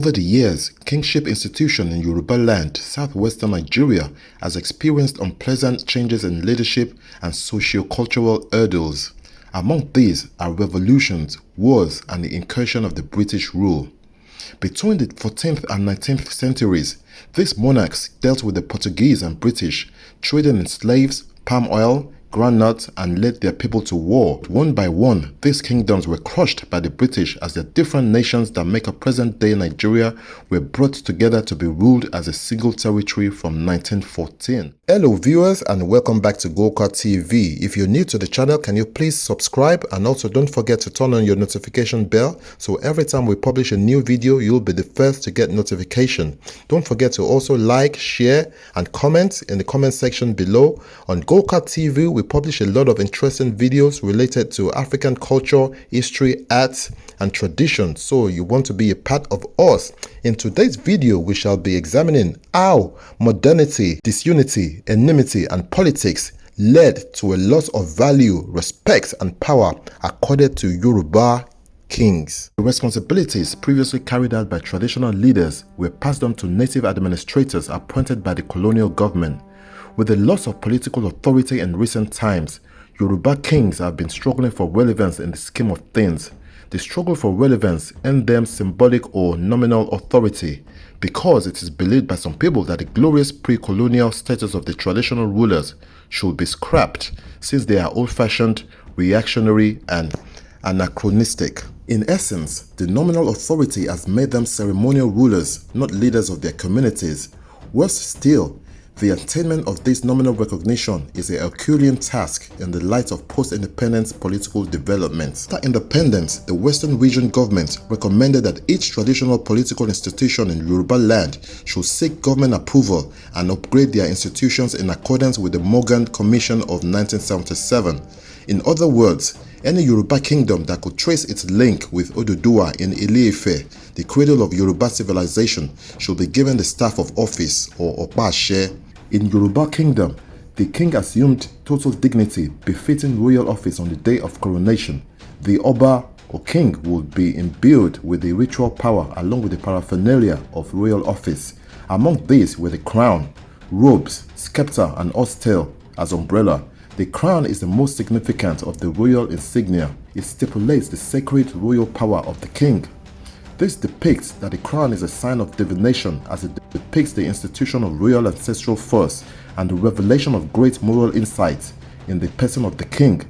Over the years, kingship institution in Yoruba land, southwestern Nigeria, has experienced unpleasant changes in leadership and socio-cultural hurdles. Among these are revolutions, wars, and the incursion of the British rule. Between the 14th and 19th centuries, these monarchs dealt with the Portuguese and British, trading in slaves, palm oil, groundnuts, and led their people to war. One by one, these kingdoms were crushed by the British as the different nations that make up present-day Nigeria were brought together to be ruled as a single territory from 1914. Hello viewers, and welcome back to Golka TV. If you're new to the channel, can you please subscribe, and also don't forget to turn on your notification bell so every time we publish a new video, you'll be the first to get notification. Don't forget to also like, share, and comment in the comment section below. On Golka TV, we publish a lot of interesting videos related to African culture, history, arts, and tradition, so you want to be a part of us. In today's video, we shall be examining how modernity, disunity, enmity, and politics led to a loss of value, respect, and power accorded to Yoruba kings. The responsibilities previously carried out by traditional leaders were passed on to native administrators appointed by the colonial government. With the loss of political authority in recent times, Yoruba kings have been struggling for relevance in the scheme of things. The struggle for relevance earned them symbolic or nominal authority, because it is believed by some people that the glorious pre-colonial status of the traditional rulers should be scrapped, since they are old-fashioned, reactionary, and anachronistic. In essence, the nominal authority has made them ceremonial rulers, not leaders of their communities. Worse still, the attainment of this nominal recognition is a Herculean task in the light of post-independence political developments. After independence, the Western Region government recommended that each traditional political institution in Yoruba land should seek government approval and upgrade their institutions in accordance with the Morgan Commission of 1977. In other words, any Yoruba kingdom that could trace its link with Oduduwa in Ile-Ife, the cradle of Yoruba civilization, should be given the staff of office, or Opashe. In Yoruba kingdom, the king assumed total dignity befitting royal office on the day of coronation. The Oba or king would be imbued with the ritual power along with the paraphernalia of royal office. Among these were the crown, robes, scepter, and horse tail as umbrella. The crown is the most significant of the royal insignia. It stipulates the sacred royal power of the king. This depicts that the crown is a sign of divination, as it depicts the institution of royal ancestral force and the revelation of great moral insight in the person of the king.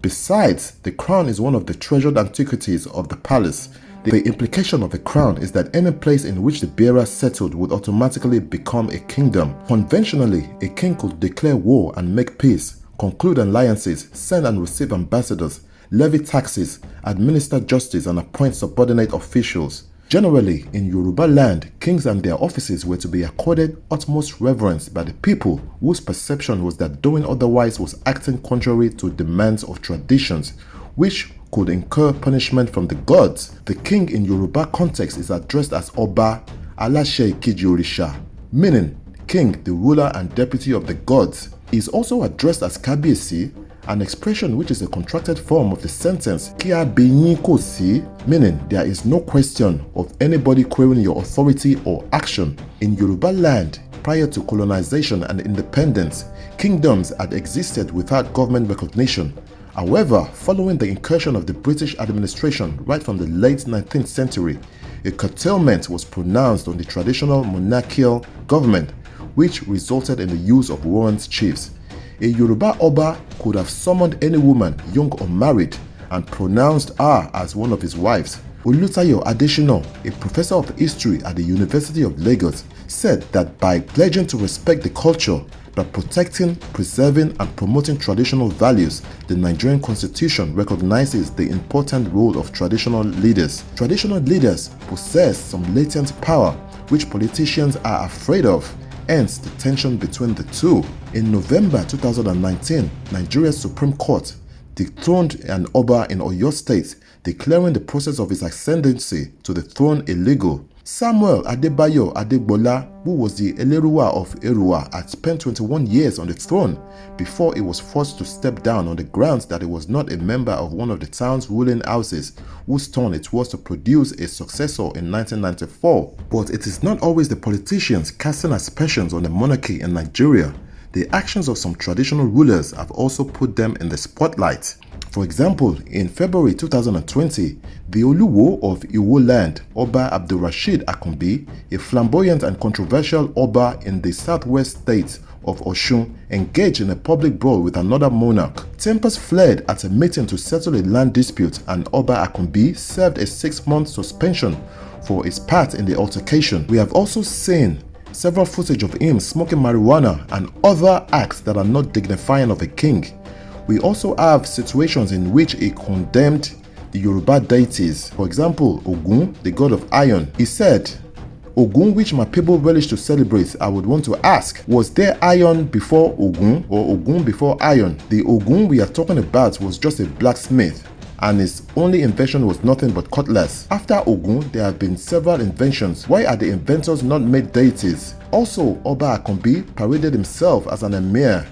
Besides, the crown is one of the treasured antiquities of the palace. The implication of a crown is that any place in which the bearer settled would automatically become a kingdom. Conventionally, a king could declare war and make peace, conclude alliances, send and receive ambassadors, levy taxes, administer justice, and appoint subordinate officials. Generally, in Yoruba land, kings and their offices were to be accorded utmost reverence by the people, whose perception was that doing otherwise was acting contrary to demands of traditions, which could incur punishment from the gods. The king in Yoruba context is addressed as Oba Alashe Ikiji Orisha, meaning king, the ruler and deputy of the gods. He is also addressed as Kabiyesi, an expression which is a contracted form of the sentence Ki a bi yin kò sí, meaning there is no question of anybody querying your authority or action. In Yoruba land, prior to colonization and independence, kingdoms had existed without government recognition. However, following the incursion of the British administration right from the late 19th century, a curtailment was pronounced on the traditional monarchical government, which resulted in the use of warrant chiefs. A Yoruba Oba could have summoned any woman, young or married, and pronounced her as one of his wives. Olutayo Adeshina, a professor of history at the University of Lagos, said that by pledging to respect the culture, by protecting, preserving, and promoting traditional values, the Nigerian constitution recognizes the important role of traditional leaders. Traditional leaders possess some latent power which politicians are afraid of. Hence the tension between the two. In November 2019, Nigeria's Supreme Court dethroned an Oba in Oyo State, declaring the process of his ascendancy to the throne illegal. Samuel Adebayo Adegbola, who was the Eleruwa of Erua, had spent 21 years on the throne before he was forced to step down on the grounds that he was not a member of one of the town's ruling houses, whose turn it was to produce a successor in 1994. But it is not always the politicians casting aspersions on the monarchy in Nigeria. The actions of some traditional rulers have also put them in the spotlight. For example, in February 2020, the Oluwo of Iwo Land, Oba Abdulrasheed Akanbi, a flamboyant and controversial Oba in the southwest state of Osun, engaged in a public brawl with another monarch. Tempers flared at a meeting to settle a land dispute, and Oba Akanbi served a 6-month suspension for his part in the altercation. We have also seen several footage of him smoking marijuana and other acts that are not dignifying of a king. We also have situations in which he condemned the Yoruba deities. For example, Ogun, the god of iron. He said, "Ogun which my people relish to celebrate, I would want to ask, was there iron before Ogun or Ogun before iron? The Ogun we are talking about was just a blacksmith, and his only invention was nothing but cutlass. After Ogun, there have been several inventions. Why are the inventors not made deities?" Also, Oba Akanbi paraded himself as an emir.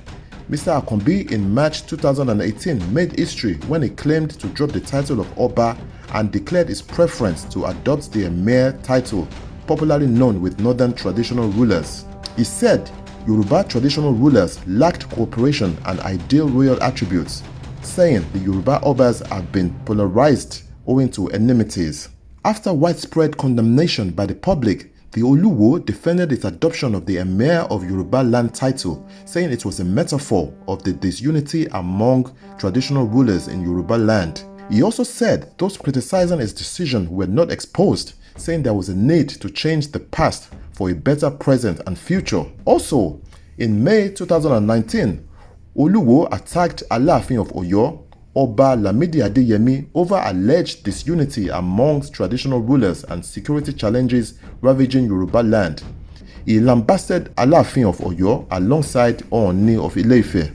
Mr. Akanbi in March 2018 made history when he claimed to drop the title of Oba and declared his preference to adopt the Emir title, popularly known with northern traditional rulers. He said Yoruba traditional rulers lacked cooperation and ideal royal attributes, saying the Yoruba Obas have been polarized owing to enmities. After widespread condemnation by the public, the Oluwo defended its adoption of the Emir of Yoruba land title, saying it was a metaphor of the disunity among traditional rulers in Yoruba land. He also said those criticizing his decision were not exposed, saying there was a need to change the past for a better present and future. Also, in May 2019, Oluwo attacked Alaafin of Oyo, Oba Lamidi Adeyemi, over alleged disunity amongst traditional rulers and security challenges ravaging Yoruba land. He lambasted Alaafin of Oyo alongside Ooni of Ile-Ife.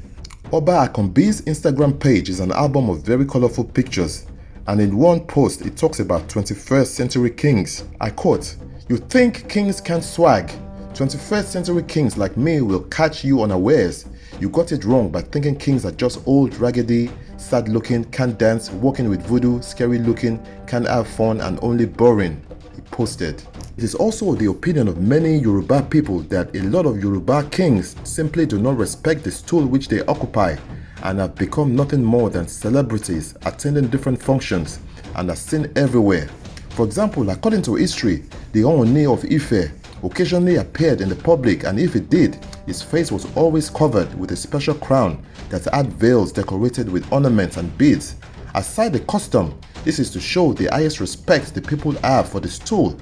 Oba Akanbi's Instagram page is an album of very colorful pictures, and in one post it talks about 21st century kings. I quote, "You think kings can't swag? 21st century kings like me will catch you unawares. You got it wrong by thinking kings are just old, raggedy, sad looking, can't dance, walking with voodoo, scary looking, can't have fun, and only boring," he posted. It is also the opinion of many Yoruba people that a lot of Yoruba kings simply do not respect the stool which they occupy and have become nothing more than celebrities attending different functions and are seen everywhere. For example, according to history, the Ooni of Ife occasionally appeared in the public, and if he did, his face was always covered with a special crown that had veils decorated with ornaments and beads. Aside the custom, this is to show the highest respect the people have for the stool.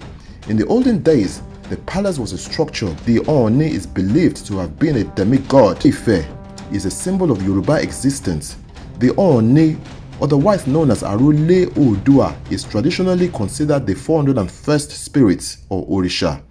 In the olden days, the palace was a structure. The Ooni is believed to have been a demigod. Ife is a symbol of Yoruba existence. The Ooni, otherwise known as Arule Oodua, is traditionally considered the 401st spirit or Orisha,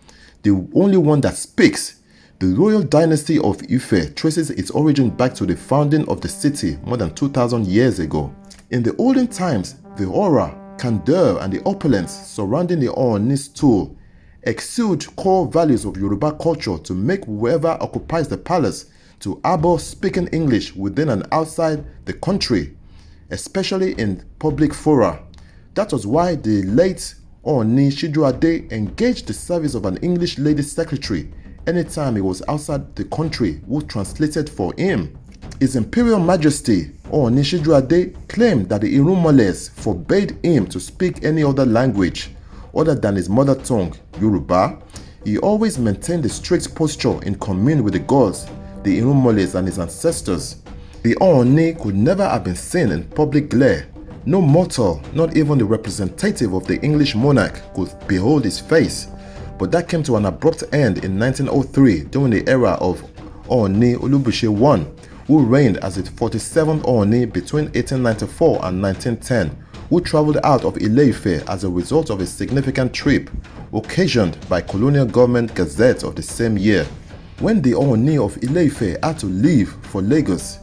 the only one that speaks. The royal dynasty of Ife traces its origin back to the founding of the city more than 2,000 years ago. In the olden times, the aura, candor, and the opulence surrounding the Ooni's stool exude core values of Yoruba culture to make whoever occupies the palace to harbor speaking English within and outside the country, especially in public fora. That was why the late Ooni Sijuade engaged the service of an English lady secretary anytime he was outside the country who translated for him. His Imperial Majesty Ooni Sijuade claimed that the Irumoles forbade him to speak any other language other than his mother tongue, Yoruba. He always maintained a strict posture in commune with the gods, the Irumoles, and his ancestors. The Ooni could never have been seen in public glare. No mortal, not even the representative of the English monarch, could behold his face. But that came to an abrupt end in 1903 during the era of Ooni Olubuse I, who reigned as the 47th Ooni between 1894 and 1910, who traveled out of Ile-Ife as a result of a significant trip occasioned by colonial government gazette of the same year. When the Ooni of Ile-Ife had to leave for Lagos,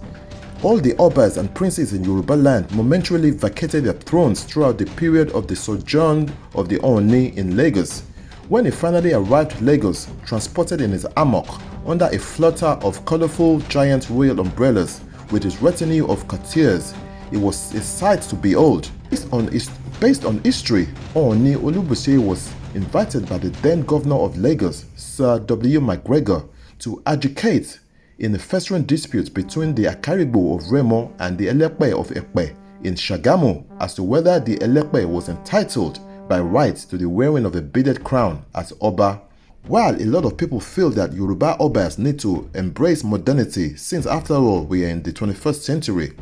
all the Obas and princes in Yoruba land momentarily vacated their thrones throughout the period of the sojourn of the Ooni in Lagos. When he finally arrived at Lagos, transported in his hammock under a flutter of colorful giant royal umbrellas with his retinue of courtiers, it was a sight to behold. Based on history, Ooni Olubuse was invited by the then governor of Lagos, Sir W. McGregor, to adjudicate in a festering dispute between the Akarigbo of Remo and the Elepe of Epe in Shagamu as to whether the Elepe was entitled by right to the wearing of a beaded crown as Oba. While a lot of people feel that Yoruba Obas need to embrace modernity since after all we are in the 21st century,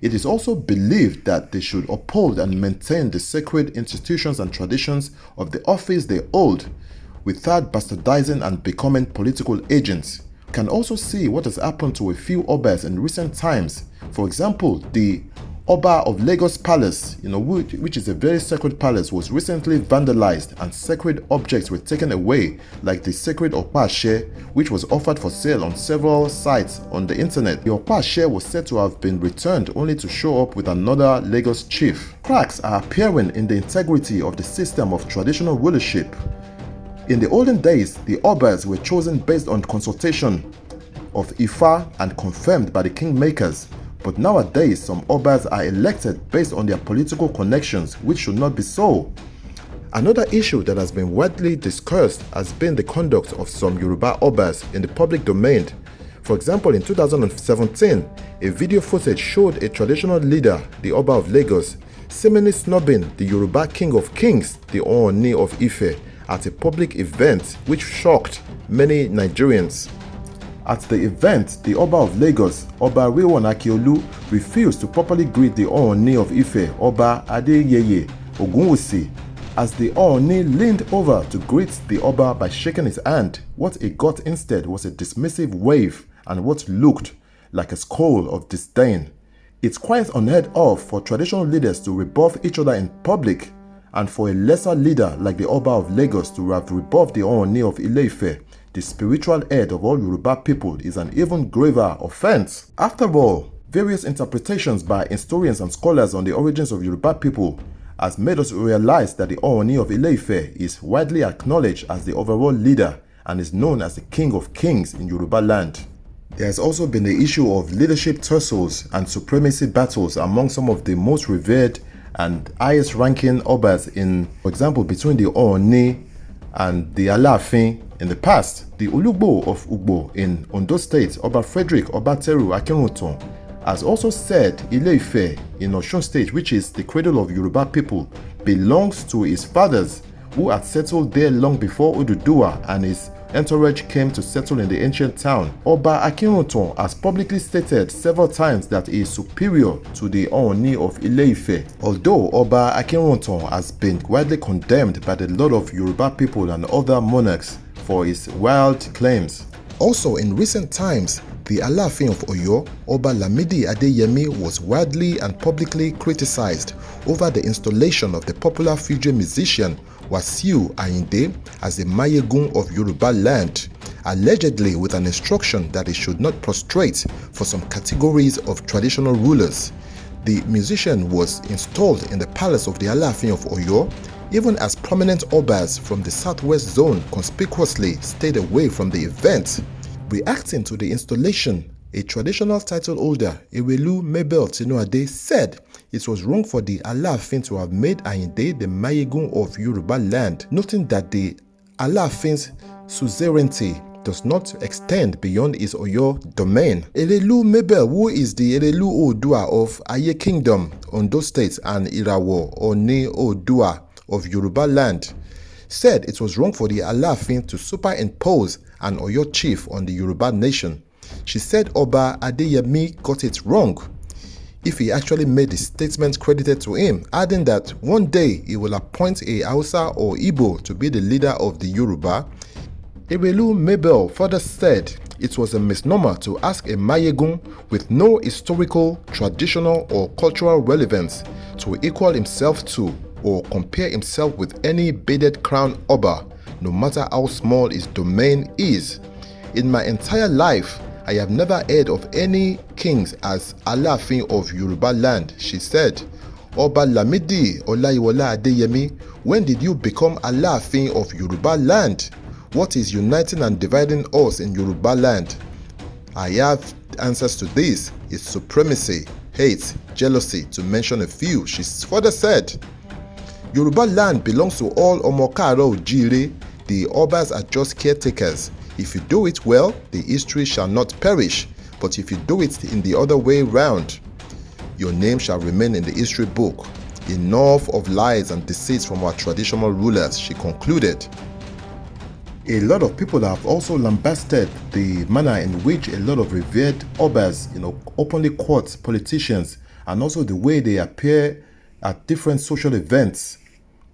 it is also believed that they should uphold and maintain the sacred institutions and traditions of the office they hold without bastardizing and becoming political agents. You can also see what has happened to a few Obas in recent times. For example, the Oba of Lagos Palace, which is a very sacred palace, was recently vandalized and sacred objects were taken away, like the sacred Okpashe, which was offered for sale on several sites on the internet. The Okpashe was said to have been returned only to show up with another Lagos chief. Cracks are appearing in the integrity of the system of traditional rulership. In the olden days, the Obas were chosen based on consultation of Ifa and confirmed by the kingmakers. But nowadays, some Obas are elected based on their political connections, which should not be so. Another issue that has been widely discussed has been the conduct of some Yoruba Obas in the public domain. For example, in 2017, a video footage showed a traditional leader, the Oba of Lagos, seemingly snubbing the Yoruba King of Kings, the Ooni of Ife, at a public event, which shocked many Nigerians. At the event, the Oba of Lagos, Oba Rewon Akiolu, refused to properly greet the Ooni of Ife, Oba Adeyeye Ogunwusi. As the Ooni leaned over to greet the Oba by shaking his hand, what he got instead was a dismissive wave and what looked like a scowl of disdain. It's quite unheard of for traditional leaders to rebuff each other in public, and for a lesser leader like the Oba of Lagos to have rebuffed the Ooni of Ile-Ife, the spiritual head of all Yoruba people, is an even graver offense. After all, various interpretations by historians and scholars on the origins of Yoruba people has made us realize that the Ooni of Ile-Ife is widely acknowledged as the overall leader and is known as the King of Kings in Yoruba land. There has also been the issue of leadership tussles and supremacy battles among some of the most revered and highest ranking Obas in, for example, between the Ooni and the Alaafin. In the past, the Olugbo of Ugbo in Ondo State, Oba Frederick Obateru Akinruntan, has also said Ile-Ife in Osun State, which is the cradle of Yoruba people, belongs to his fathers who had settled there long before Oduduwa and his entourage came to settle in the ancient town. Oba Akinruntan has publicly stated several times that he is superior to the Ooni of Ile-Ife. Although Oba Akinruntan has been widely condemned by a lot of Yoruba people and other monarchs for his wild claims. Also, in recent times, the Alaafin of Oyo, Oba Lamidi Adeyemi, was widely and publicly criticized over the installation of the popular Fuji musician Wasiu Ayinde as the Mayegun of Yoruba land, allegedly with an instruction that he should not prostrate for some categories of traditional rulers. The musician was installed in the palace of the Alaafin of Oyo, even as prominent Obas from the southwest zone conspicuously stayed away from the event. Reacting to the installation, a traditional title holder, Ewelu Mabel Tinuade, said it was wrong for the Alaafin to have made Ayinde the Mayegun of Yoruba land, noting that the Alaafin's suzerainty does not extend beyond his Oyo domain. Ewelu Mabel, who is the Erelu Oodua of Aye Kingdom, Ondo State, and Irawo Oni Oodua of Yoruba land, said it was wrong for the Alaafin to superimpose an Oyo chief on the Yoruba nation. She said Oba Adeyemi got it wrong if he actually made the statement credited to him, adding that one day he will appoint a Hausa or Igbo to be the leader of the Yoruba. Ewelu Mabel further said it was a misnomer to ask a Mayegun with no historical, traditional, or cultural relevance to equal himself to or compare himself with any beaded crown Oba, no matter how small his domain is. In my entire life, I have never heard of any kings as Alaafin of Yoruba land, she said. Oba Lamidi Olayiwola Adeyemi, when did you become Aláàfin of Yoruba land? What is uniting and dividing us in Yoruba land? I have answers to this. It's supremacy, hate, jealousy, to mention a few. She further said, Yoruba land belongs to all Omo Kaaro Ojiire. The Obas are just caretakers. If you do it well, the history shall not perish. But if you do it in the other way round, your name shall remain in the history book. Enough of lies and deceits from our traditional rulers, she concluded. A lot of people have also lambasted the manner in which a lot of revered Obas, openly quote politicians, and also the way they appear at different social events.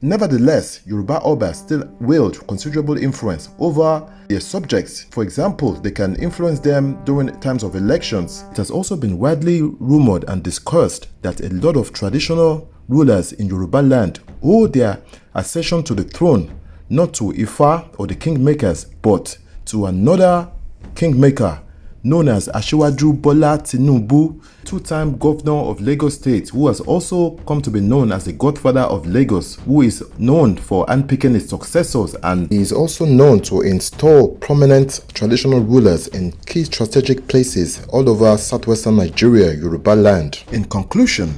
Nevertheless, Yoruba Obas still wield considerable influence over their subjects. For example, they can influence them during times of elections. It has also been widely rumored and discussed that a lot of traditional rulers in Yoruba land owe their accession to the throne not to Ifa or the kingmakers, but to another kingmaker known as Asiwaju Bola Tinubu, two-time governor of Lagos State, who has also come to be known as the godfather of Lagos, who is known for handpicking his successors, and he is also known to install prominent traditional rulers in key strategic places all over southwestern Nigeria, Yoruba land. In conclusion,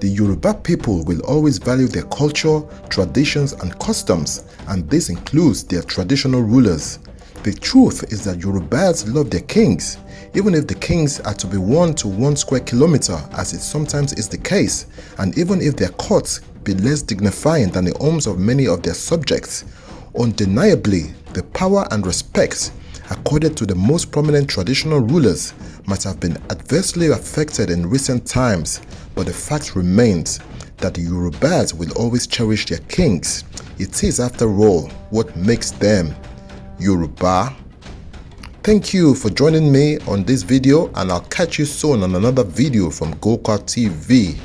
the Yoruba people will always value their culture, traditions, and customs, and this includes their traditional rulers. The truth is that Yorubas love their kings, even if the kings are to be 1 to 1 square kilometer, as it sometimes is the case, and even if their courts be less dignifying than the homes of many of their subjects. Undeniably, the power and respect accorded to the most prominent traditional rulers might have been adversely affected in recent times, but the fact remains that the Yorubas will always cherish their kings. It is, after all, what makes them Yoruba. Thank you for joining me on this video, and I'll catch you soon on another video from Gokar TV.